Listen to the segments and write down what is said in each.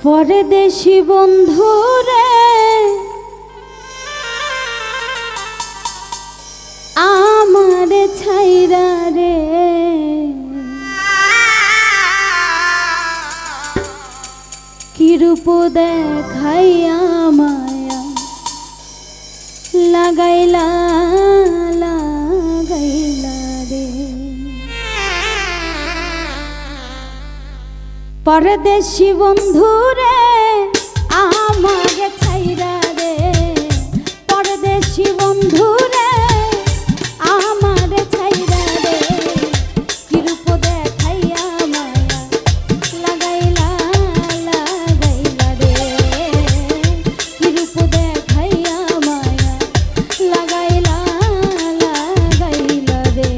পরদেশি বন্ধুরে আমার ছাইরা রে কি রূপ দেখাইয়া মায়া লাগাইলা লাগাইলা রে পরদেশি বন্ধুরে আমার ছাইরা রে পরদেশি বন্ধুরে আমার ছাইরা রে কি রূপ দেখাইয়া মায়া লাগাইলা লাগাইলা রে কি রূপ দেখাইয়া মায়া লাগাইলা লাগাইলা রে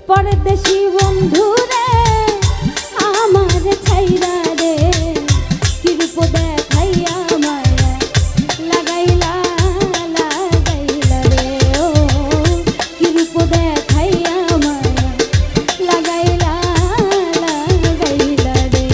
পরদেশি বন্ধুরে আমার ছাইরা রে কি রূপ দেখাইয়া মায়া লাগাইলা লাগাইলা রে ও কি রূপ দেখাইয়া মায়া লাগাইলা লাগাইলা রে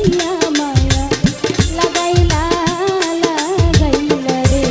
দেখাইয়া মায়া লাগাইলা লাগাইলা রে।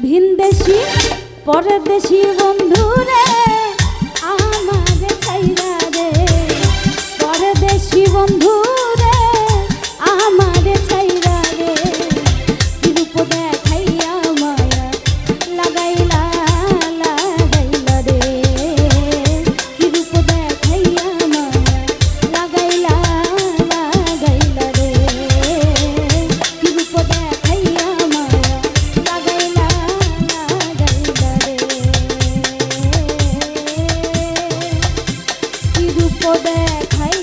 ভিনদেশি পরদেশি বন্ধু রে আমার ছাইরা রে, পরদেশি বন্ধু রে আমার ছাইরা রে, কি রূপ দেখাইয়া মায়া লাগাইলা লাগাইলা রে, কি রূপ দেখাইয়া মায়া লাগাইলা লাগাইলা রে, কি রূপ দেখাইয়া মায়া লাগাইলা লাগাইলা রে, কি রূপ দেখাইয়া